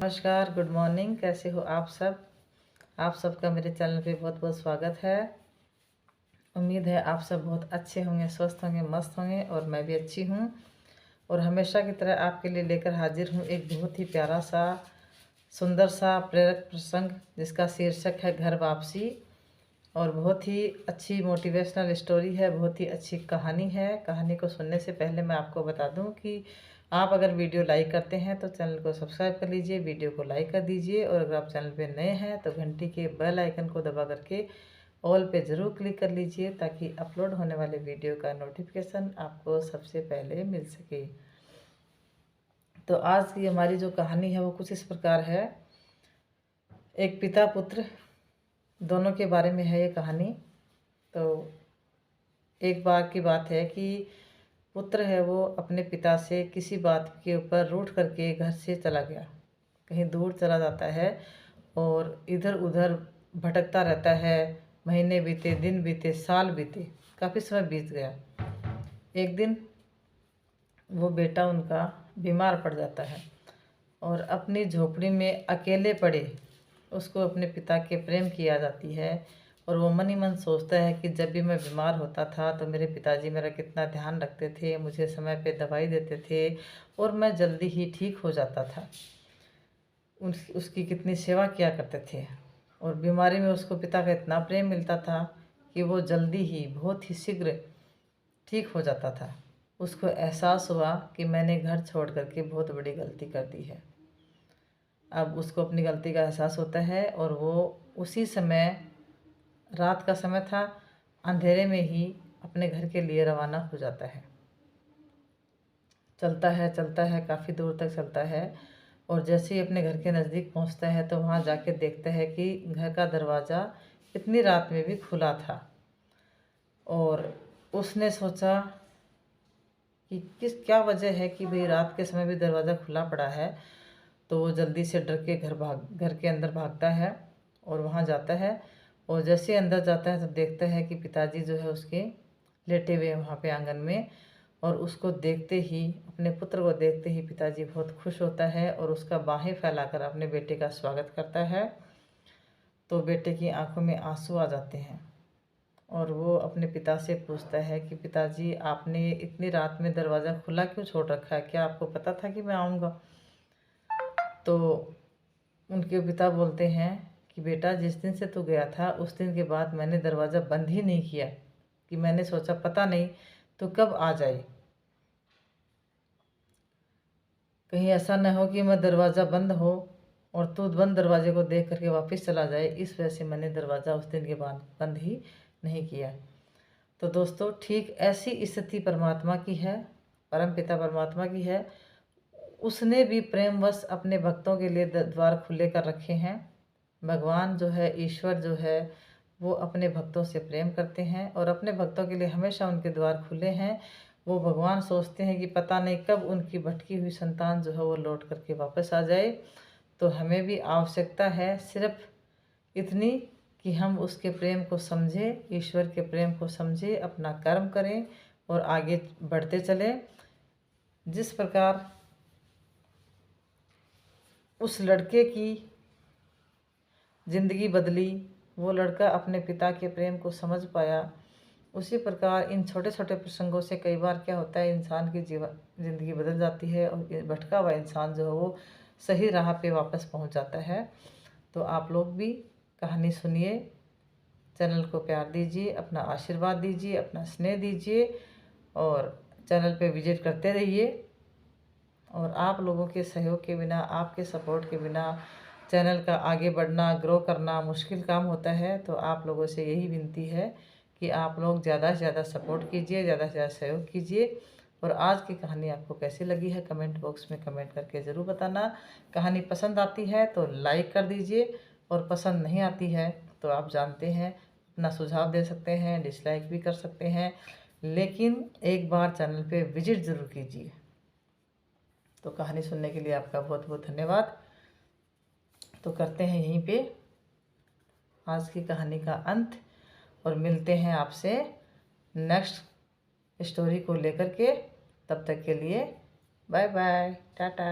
नमस्कार, good morning. कैसे हो आप सब? आप सबका मेरे चैनल पे बहुत बहुत स्वागत है। उम्मीद है आप सब बहुत अच्छे होंगे, स्वस्थ होंगे, मस्त होंगे और मैं भी अच्छी हूँ। और हमेशा की तरह आपके लिए लेकर हाजिर हूँ एक बहुत ही प्यारा सा, सुंदर सा प्रेरक प्रसंग जिसका शीर्षक है घर वापसी। और बहुत ही अच्छी मोटिवेशनल स्टोरी है, बहुत ही अच्छी कहानी है। कहानी को सुनने से पहले मैं आपको बता दूं कि आप अगर वीडियो लाइक करते हैं तो चैनल को सब्सक्राइब कर लीजिए, वीडियो को लाइक कर दीजिए। और अगर आप चैनल पे नए हैं तो घंटी के बेल आइकन को दबा करके ऑल पे ज़रूर क्लिक कर लीजिए ताकि अपलोड होने वाले वीडियो का नोटिफिकेशन आपको सबसे पहले मिल सके। तो आज की हमारी जो कहानी है वो कुछ इस प्रकार है। एक पिता पुत्र दोनों के बारे में है ये कहानी। तो एक बार की बात है कि पुत्र है वो अपने पिता से किसी बात के ऊपर रूठ करके घर से चला गया, कहीं दूर चला जाता है और इधर उधर भटकता रहता है। महीने बीते, दिन बीते, साल बीते, काफ़ी समय बीत गया। एक दिन वो बेटा उनका बीमार पड़ जाता है और अपनी झोपड़ी में अकेले पड़े उसको अपने पिता के प्रेम की याद आती है। और वो मन ही मन सोचता है कि जब भी मैं बीमार होता था तो मेरे पिताजी मेरा कितना ध्यान रखते थे, मुझे समय पे दवाई देते थे और मैं जल्दी ही ठीक हो जाता था। उसकी कितनी सेवा किया करते थे और बीमारी में उसको पिता का इतना प्रेम मिलता था कि वो जल्दी ही, बहुत ही शीघ्र ठीक हो जाता था। उसको एहसास हुआ कि मैंने घर छोड़ करके बहुत बड़ी गलती कर दी है। अब उसको अपनी गलती का एहसास होता है और वो उसी समय, रात का समय था, अंधेरे में ही अपने घर के लिए रवाना हो जाता है। चलता है, काफ़ी दूर तक चलता है और जैसे ही अपने घर के नज़दीक पहुंचता है तो वहां जाके देखता है कि घर का दरवाज़ा इतनी रात में भी खुला था। और उसने सोचा कि क्या वजह है कि भाई रात के समय भी दरवाज़ा खुला पड़ा है। तो वो जल्दी से डर के घर के अंदर भागता है और वहाँ जाता है। और जैसे अंदर जाता है तो देखता है कि पिताजी जो है उसके लेटे हुए वहाँ पे आंगन में। और उसको देखते ही, अपने पुत्र को देखते ही पिताजी बहुत खुश होता है और उसका बाहें फैलाकर अपने बेटे का स्वागत करता है। तो बेटे की आंखों में आंसू आ जाते हैं और वो अपने पिता से पूछता है कि पिताजी, आपने इतनी रात में दरवाज़ा खुला क्यों छोड़ रखा है? क्या आपको पता था कि मैं आऊँगा? तो उनके पिता बोलते हैं कि बेटा, जिस दिन से तू गया था उस दिन के बाद मैंने दरवाज़ा बंद ही नहीं किया, कि मैंने सोचा पता नहीं तो कब आ जाए, कहीं ऐसा न हो कि मैं दरवाज़ा बंद हो और तू बंद दरवाजे को देख करके वापस चला जाए। इस वजह से मैंने दरवाज़ा उस दिन के बाद बंद ही नहीं किया। तो दोस्तों, ठीक ऐसी स्थिति परमात्मा की है, परम पिता परमात्मा की है। उसने भी प्रेमवश अपने भक्तों के लिए द्वार खुले कर रखे हैं। भगवान जो है, ईश्वर जो है, वो अपने भक्तों से प्रेम करते हैं और अपने भक्तों के लिए हमेशा उनके द्वार खुले हैं। वो भगवान सोचते हैं कि पता नहीं कब उनकी भटकी हुई संतान जो है वो लौट करके वापस आ जाए। तो हमें भी आवश्यकता है सिर्फ इतनी कि हम उसके प्रेम को समझें, ईश्वर के प्रेम को समझें, अपना कर्म करें और आगे बढ़ते चलें। जिस प्रकार उस लड़के की ज़िंदगी बदली, वो लड़का अपने पिता के प्रेम को समझ पाया, उसी प्रकार इन छोटे छोटे प्रसंगों से कई बार क्या होता है, इंसान की ज़िंदगी बदल जाती है और ये भटका हुआ इंसान जो है वो सही राह पे वापस पहुंच जाता है। तो आप लोग भी कहानी सुनिए, चैनल को प्यार दीजिए, अपना आशीर्वाद दीजिए, अपना स्नेह दीजिए और चैनल पे विजिट करते रहिए। और आप लोगों के सहयोग के बिना, आपके सपोर्ट के बिना चैनल का आगे बढ़ना, ग्रो करना मुश्किल काम होता है। तो आप लोगों से यही विनती है कि आप लोग ज़्यादा से ज़्यादा सपोर्ट कीजिए, ज़्यादा से ज़्यादा सहयोग कीजिए। और आज की कहानी आपको कैसी लगी है कमेंट बॉक्स में कमेंट करके ज़रूर बताना। कहानी पसंद आती है तो लाइक कर दीजिए और पसंद नहीं आती है तो आप जानते हैं, अपना सुझाव दे सकते हैं, डिसलाइक भी कर सकते हैं, लेकिन एक बार चैनल पे विजिट ज़रूर कीजिए। तो कहानी सुनने के लिए आपका बहुत बहुत धन्यवाद। तो करते हैं यहीं पे आज की कहानी का अंत और मिलते हैं आपसे नेक्स्ट स्टोरी को लेकर के। तब तक के लिए बाय बाय, टाटा।